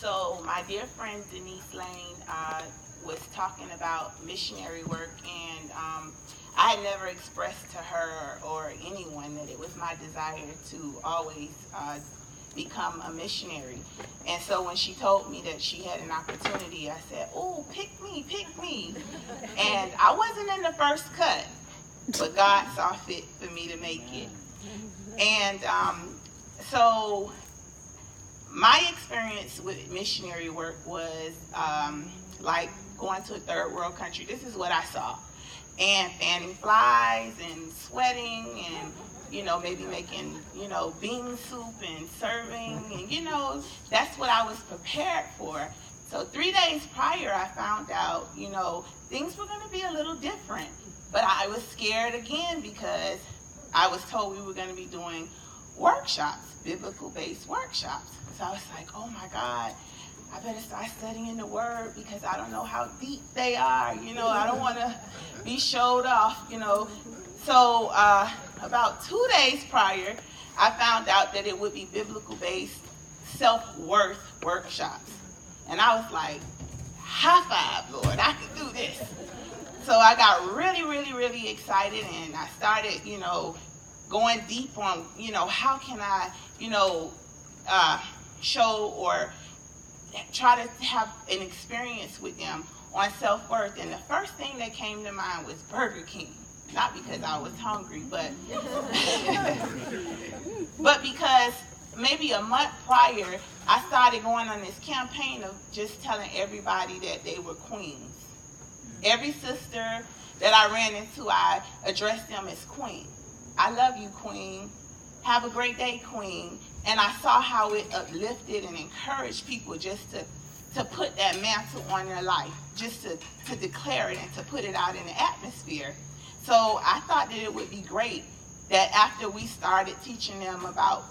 So my dear friend Denise Lane was talking about missionary work, and I had never expressed to her or anyone that it was my desire to always become a missionary. And so when she told me that she had an opportunity, I said, "Oh, pick me, pick me." And I wasn't in the first cut, but God saw fit for me to make it. And so my experience with missionary work was like going to a third world country. This is what I saw. And fanning flies and sweating and, maybe making, bean soup and serving. And, that's what I was prepared for. So 3 days prior, I found out, things were going to be a little different. But I was scared again because I was told we were going to be doing workshops, biblical-based workshops. So I was like, oh my God, I better start studying the Word because I don't know how deep they are. I don't want to be showed off, So about 2 days prior, I found out that it would be biblical-based self-worth workshops. And I was like, high five, Lord, I can do this. So I got really, really, really excited, and I started, going deep on, how can I, show or try to have an experience with them on self-worth. And the first thing that came to mind was Burger King. Not because I was hungry, but but because maybe a month prior, I started going on this campaign of just telling everybody that they were queens. Every sister that I ran into, I addressed them as queen. I love you, queen. Have a great day, queen. And I saw how it uplifted and encouraged people just to put that mantle on their life, just to declare it and to put it out in the atmosphere. So I thought that it would be great that after we started teaching them about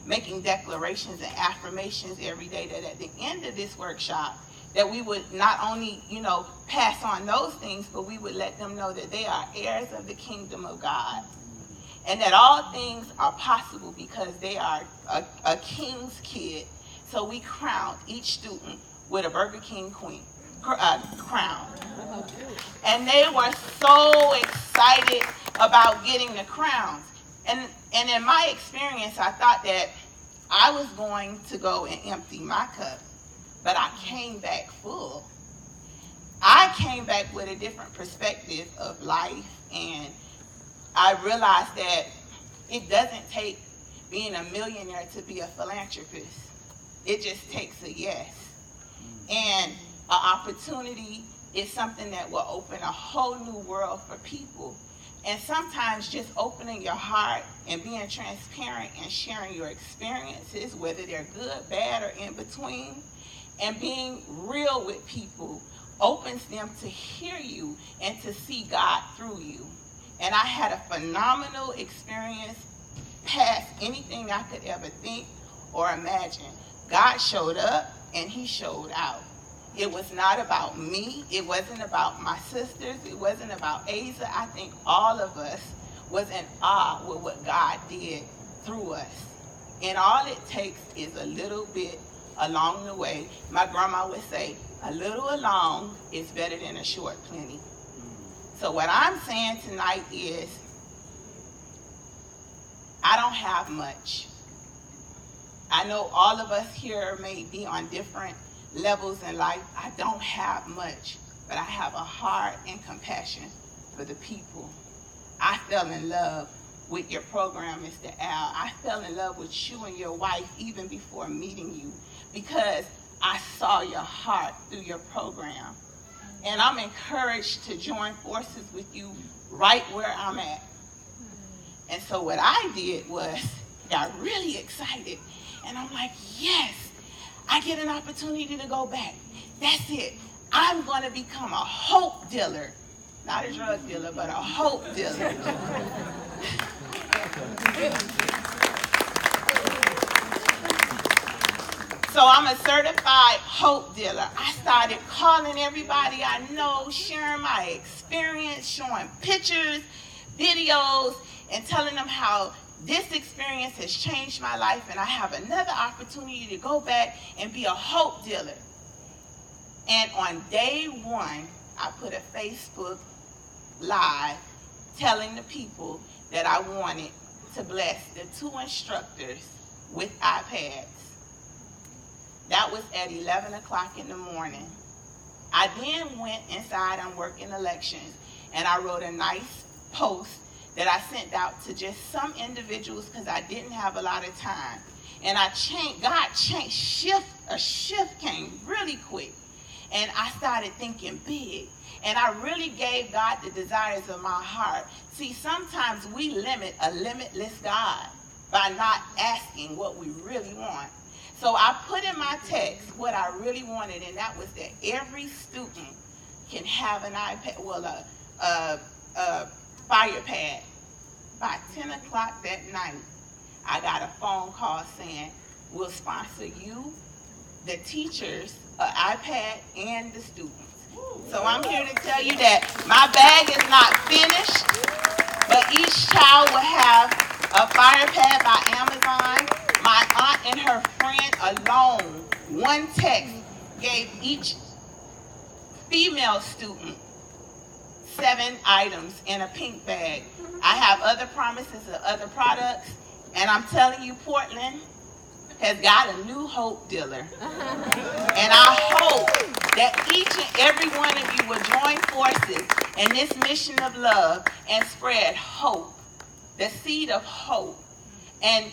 making declarations and affirmations every day, that at the end of this workshop, that we would not only, pass on those things, but we would let them know that they are heirs of the kingdom of God. And that all things are possible because they are a king's kid. So we crowned each student with a Burger King queen crown. And they were so excited about getting the crowns. And in my experience, I thought that I was going to go and empty my cup. But I came back full. I came back with a different perspective of life, and I realized that it doesn't take being a millionaire to be a philanthropist. It just takes a yes. And an opportunity is something that will open a whole new world for people. And sometimes just opening your heart and being transparent and sharing your experiences, whether they're good, bad, or in between, and being real with people opens them to hear you and to see God through you. And I had a phenomenal experience past anything I could ever think or imagine. God showed up and he showed out. It was not about me. It wasn't about my sisters. It wasn't about Asa. I think all of us was in awe with what God did through us. And all it takes is a little bit along the way. My grandma would say, a little along is better than a short plenty. So what I'm saying tonight is, I don't have much. I know all of us here may be on different levels in life. I don't have much, but I have a heart and compassion for the people. I fell in love with your program, Mr. Al. I fell in love with you and your wife even before meeting you, because I saw your heart through your program. And I'm encouraged to join forces with you right where I'm at. And so what I did was got really excited. And I'm like, yes, I get an opportunity to go back. That's it. I'm going to become a hope dealer. Not a drug dealer, but a hope dealer. So I'm a certified hope dealer. I started calling everybody I know, sharing my experience, showing pictures, videos, and telling them how This experience has changed my life, and I have another opportunity to go back and be a hope dealer. And on day one, I put a Facebook Live telling the people that I wanted to bless the 2 instructors with iPads. That was at 11 o'clock in the morning. I then went inside, I'm working elections, and I wrote a nice post that I sent out to just some individuals because I didn't have a lot of time. And God changed, a shift came really quick. And I started thinking big. And I really gave God the desires of my heart. See, sometimes we limit a limitless God by not asking what we really want. So I put in my text what I really wanted, and that was that every student can have an iPad, well, a fire pad. By 10 o'clock that night, I got a phone call saying, we'll sponsor you, the teachers, an iPad, and the students. So I'm here to tell you that my bag is not finished, but each child will have a fire pad by Amazon. My aunt and her friend alone, one text, gave each female student 7 items in a pink bag. I have other promises of other products, and I'm telling you, Portland has got a new hope dealer. And I hope that each and every one of you will join forces in this mission of love and spread hope, the seed of hope, and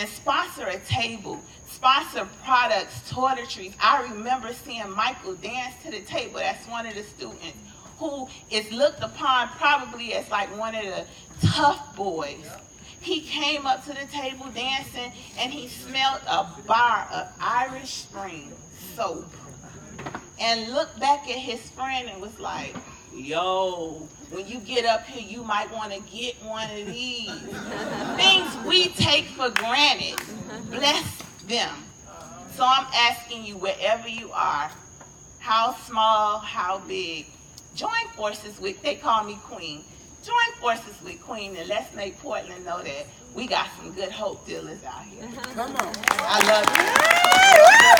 sponsor a table, sponsor products, toiletries. I remember seeing Michael dance to the table. That's one of the students who is looked upon probably as like one of the tough boys. He came up to the table dancing, and he smelled a bar of Irish Spring soap and looked back at his friend and was like, yo, when you get up here, you might want to get one of these. Things we take for granted. Bless them. So I'm asking you, wherever you are, how small, how big, join forces with, they call me Queen. Join forces with Queen, and let's make Portland know that we got some good hope dealers out here. Come on. I love you.